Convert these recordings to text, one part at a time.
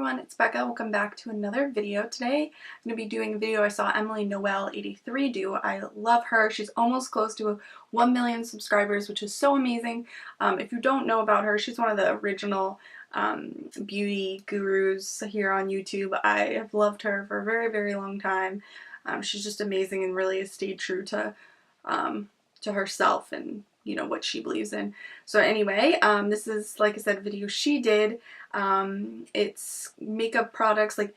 everyone, it's Becca. Welcome back to another video. Today I'm going to be doing a video I saw Emily Noel 83 do. I love her. She's almost close to 1 million subscribers, which is so amazing. If you don't know about her, she's one of the original beauty gurus here on YouTube. I have loved her for a very, very long time. She's just amazing and really has stayed true to herself and what she believes in. So anyway, this is, like I said, a video she did. It's makeup products, like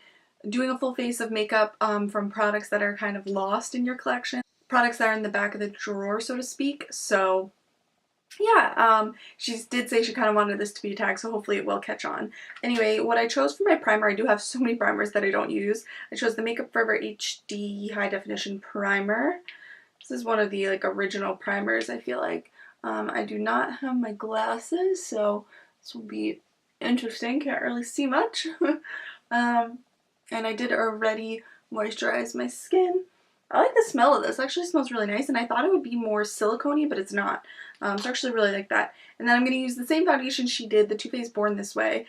doing a full face of makeup from products that are kind of lost in your collection. Products that are in the back of the drawer, so to speak. So yeah, she did say she kind of wanted this to be a tag, so hopefully it will catch on. Anyway, what I chose for my primer, I do have so many primers that I don't use. I chose the Makeup Forever HD High Definition Primer. This is one of the original primers, I feel like. I do not have my glasses, so this will be interesting. Can't really see much. And I did already moisturize my skin. I like the smell of this. It actually smells really nice, and I thought it would be more silicone-y, but it's not. So I actually really like that. And then I'm going to use the same foundation she did, the Too Faced Born This Way.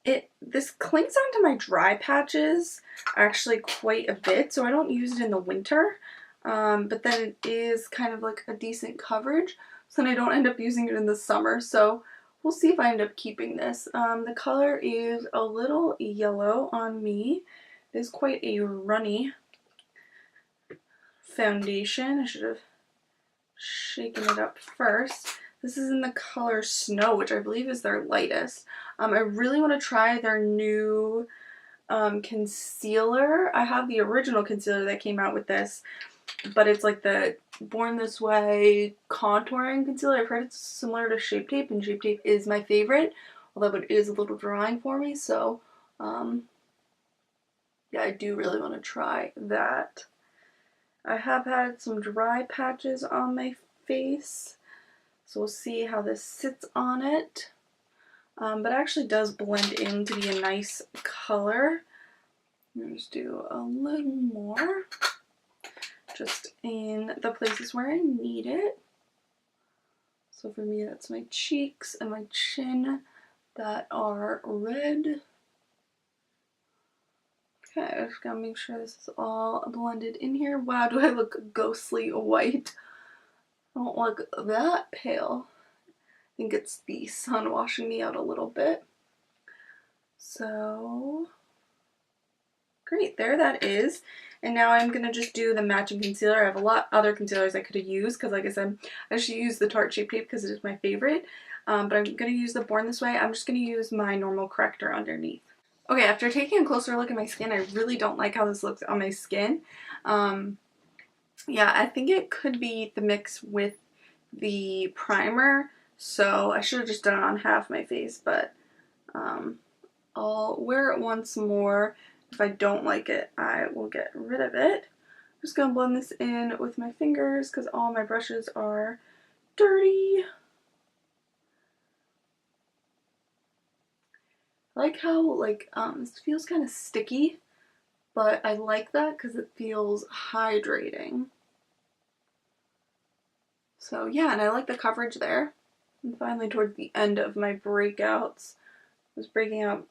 This clings onto my dry patches actually quite a bit, so I don't use it in the winter. But then it is kind of like a decent coverage, so then I don't end up using it in the summer. So we'll see if I end up keeping this. The color is a little yellow on me. It is quite a runny foundation. I should have shaken it up first. This is in the color Snow, which I believe is their lightest. I really want to try their new concealer. I have the original concealer that came out with this, but it's like the Born This Way contouring concealer. I've heard it's similar to Shape Tape, and Shape Tape is my favorite, although it is a little drying for me, so yeah, I do really want to try that. I have had some dry patches on my face, so we'll see how this sits on it. But it actually does blend in to be a nice color. I'll just do a little more, just in the places where I need it. So for me, that's my cheeks and my chin that are red. Okay, I just gotta make sure this is all blended in here. Wow, do I look ghostly white? I don't look that pale. I think it's the sun washing me out a little bit. So, great, there that is. And now I'm going to just do the matching concealer. I have a lot other concealers I could have used because, like I said, I should use the Tarte Shape Tape because it is my favorite. But I'm going to use the Born This Way. I'm just going to use my normal corrector underneath. Okay, after taking a closer look at my skin, I really don't like how this looks on my skin. Yeah, I think it could be the mix with the primer, so I should have just done it on half my face, but I'll wear it once more. If I don't like it, I will get rid of it. I'm just going to blend this in with my fingers because all my brushes are dirty. I like how this feels kind of sticky, but I like that because it feels hydrating. So yeah, and I like the coverage there. And finally, towards the end of my breakouts, I was breaking out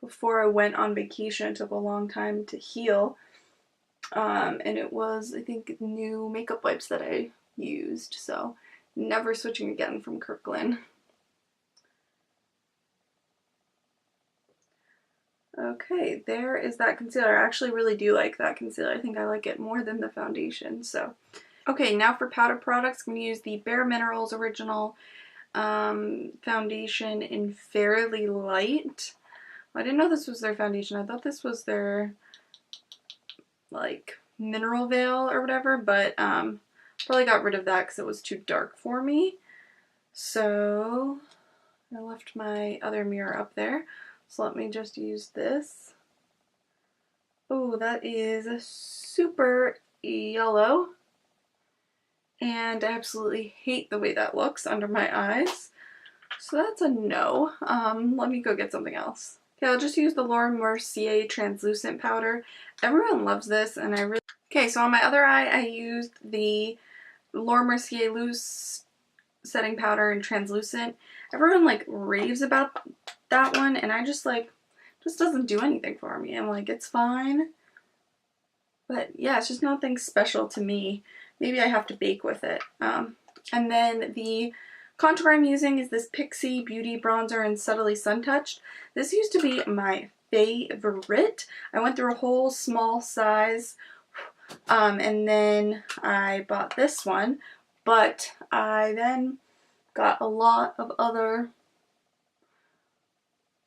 before I went on vacation. It took a long time to heal, and it was, I think, new makeup wipes that I used, so never switching again from Kirkland. Okay, there is that concealer. I actually really do like that concealer. I think I like it more than the foundation, so. Okay, now for powder products, I'm going to use the Bare Minerals Original foundation in Fairly Light. I didn't know this was their foundation. I thought this was their, mineral veil or whatever, but probably got rid of that because it was too dark for me. So I left my other mirror up there. So let me just use this. Oh, that is super yellow. And I absolutely hate the way that looks under my eyes. So that's a no. Let me go get something else. Okay, I'll just use the Laura Mercier translucent powder. Everyone loves this, and I really... Okay, so on my other eye, I used the Laura Mercier loose setting powder in translucent. Everyone raves about that one, and I just like, just doesn't do anything for me. I'm like, it's fine. But yeah, it's just nothing special to me. Maybe I have to bake with it. And then the contour I'm using is this Pixie Beauty Bronzer in Subtly Sun Touched. This used to be my favorite. I went through a whole small size, and then I bought this one, but I then got a lot of other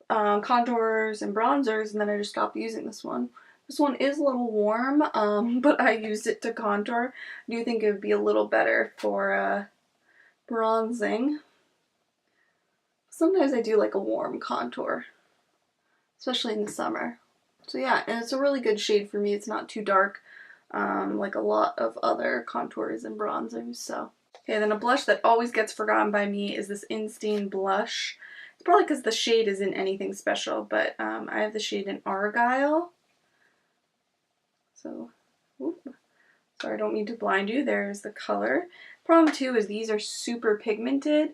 contours and bronzers, and then I just stopped using this one. This one is a little warm, but I used it to contour. I do think it would be a little better for bronzing. Sometimes I do like a warm contour, especially in the summer. So yeah, and it's a really good shade for me. It's not too dark, like a lot of other contours and bronzers. So okay, then a blush that always gets forgotten by me is this Instinct blush. It's probably because the shade isn't anything special, but I have the shade in Argyle. So, sorry, I don't mean to blind you. There's the color. Problem too is these are super pigmented,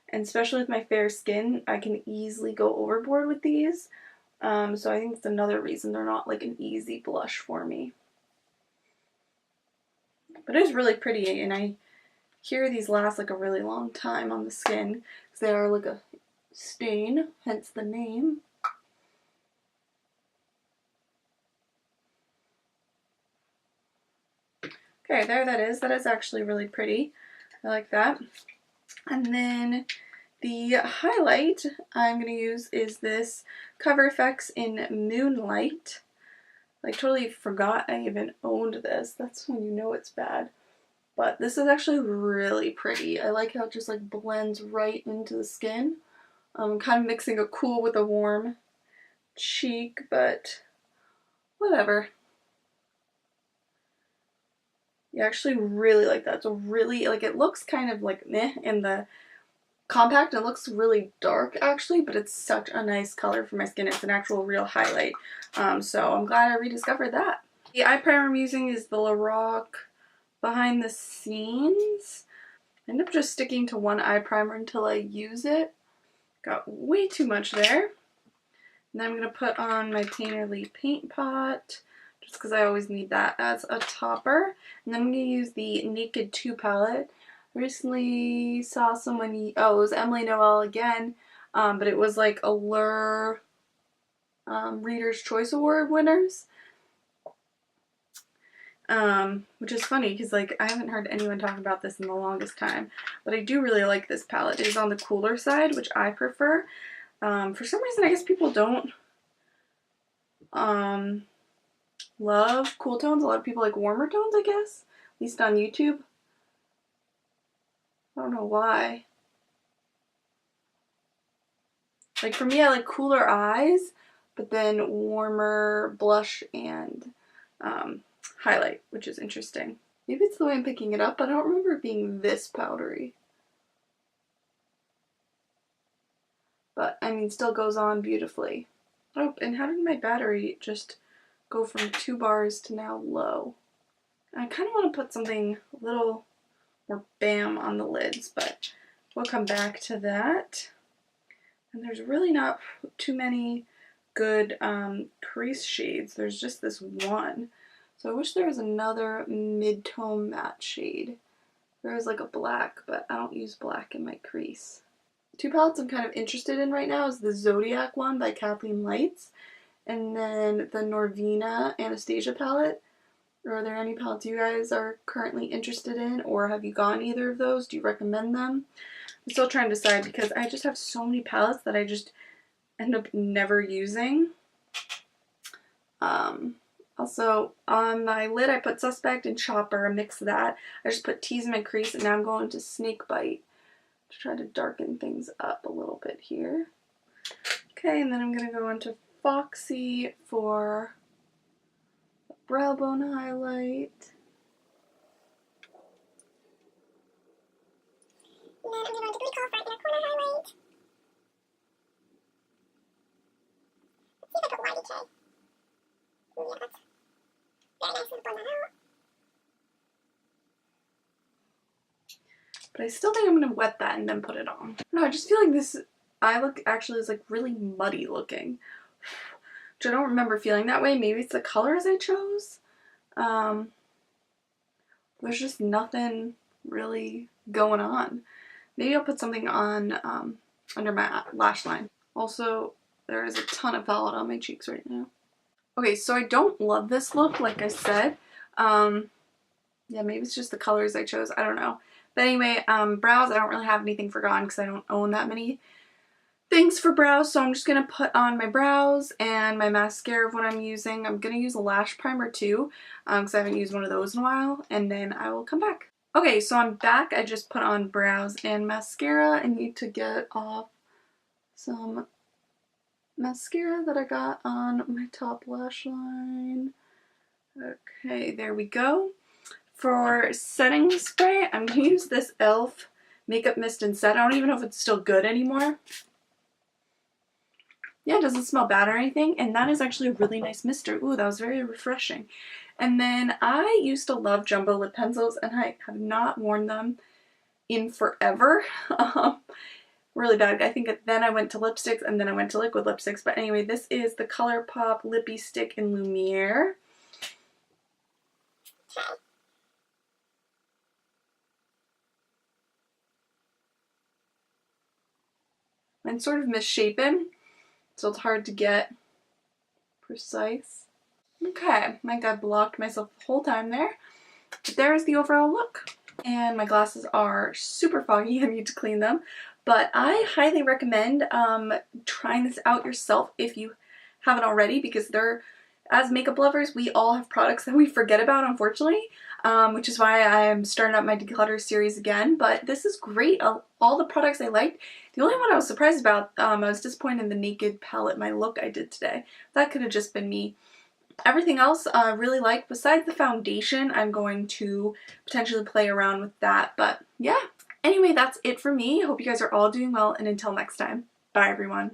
and especially with my fair skin, I can easily go overboard with these. So I think it's another reason they're not like an easy blush for me. But it is really pretty, and I hear these last like a really long time on the skin because they are like a stain, hence the name. Okay, there that is. That is actually really pretty. I like that. And then the highlight I'm going to use is this Cover FX in Moonlight. Like, totally forgot I even owned this. That's when you know it's bad. But this is actually really pretty. I like how it just like blends right into the skin. Kind of mixing a cool with a warm cheek, but whatever. Yeah, I actually really like that. It's a really, like, it looks kind of like meh in the compact. It looks really dark actually, but it's such a nice color for my skin. It's an actual real highlight. So I'm glad I rediscovered that. The eye primer I'm using is the Lorac Behind the Scenes. I end up just sticking to one eye primer until I use it. Got way too much there. And then I'm going to put on my Painterly Paint Pot, just because I always need that as a topper. And then I'm going to use the Naked 2 palette. I recently saw someone, oh, it was Emily Noel again, but it was like Allure Reader's Choice Award winners. Which is funny because like I haven't heard anyone talk about this in the longest time, but I do really like this palette. It is on the cooler side, which I prefer. For some reason, I guess people don't love cool tones. A lot of people like warmer tones, I guess, at least on YouTube. I don't know why. Like for me, I like cooler eyes, but then warmer blush and highlight, which is interesting. Maybe it's the way I'm picking it up, but I don't remember it being this powdery. But, I mean, still goes on beautifully. Oh, and how did my battery just go from 2 bars to now low? I kind of want to put something a little more bam on the lids, but we'll come back to that. And there's really not too many good crease shades. There's just this one. So I wish there was another mid-tone matte shade. There is like a black, but I don't use black in my crease. 2 palettes I'm kind of interested in right now is the Zodiac one by Kathleen Lights, and then the Norvina Anastasia palette. Are there any palettes you guys are currently interested in, or have you gotten either of those? Do you recommend them? I'm still trying to decide because I just have so many palettes that I just end up never using. Also, on my lid I put Suspect and Chopper, mix that. I just put Tease in my crease, and now I'm going to Snakebite to try to darken things up a little bit here. Okay, and then I'm going to go into Foxy for a brow bone highlight. And then I'm going to go into Glycol for an inner corner highlight. Let's see if I put YDK. Yeah, that's very nice and blend that out. But I still think I'm going to wet that and then put it on. No, I just feel like this eye look actually is like really muddy looking, which I don't remember feeling that way. Maybe it's the colors I chose. There's just nothing really going on. Maybe I'll put something on under my lash line. Also, there is a ton of palette on my cheeks right now. Okay, so I don't love this look, like I said. Yeah, maybe it's just the colors I chose. I don't know. But anyway, brows, I don't really have anything for on because I don't own that many things for brows. So I'm just going to put on my brows and my mascara of what I'm using. I'm going to use a lash primer too because I haven't used one of those in a while. And then I will come back. Okay, so I'm back. I just put on brows and mascara. I need to get off some mascara that I got on my top lash line. Okay, there we go. For setting spray, I'm going to use this e.l.f. Makeup Mist and Set. I don't even know if it's still good anymore. Yeah, it doesn't smell bad or anything, and that is actually a really nice mister. Ooh, that was very refreshing. And then I used to love jumbo lip pencils, and I have not worn them in forever. Really bad. I think then I went to lipsticks, and then I went to liquid lipsticks. But anyway, this is the ColourPop Lippy Stick in Lumiere. Mine's sort of misshapen, so it's hard to get precise. Okay, I think I blocked myself the whole time there. But there's the overall look. And my glasses are super foggy. I need to clean them. But I highly recommend trying this out yourself if you haven't already, because as makeup lovers, we all have products that we forget about, unfortunately, which is why I'm starting up my declutter series again. But this is great. All the products I liked. The only one I was surprised about, I was disappointed in the Naked palette, my look I did today. That could have just been me. Everything else I really like. Besides the foundation, I'm going to potentially play around with that. But yeah. Anyway, that's it for me. Hope you guys are all doing well, and until next time, bye everyone.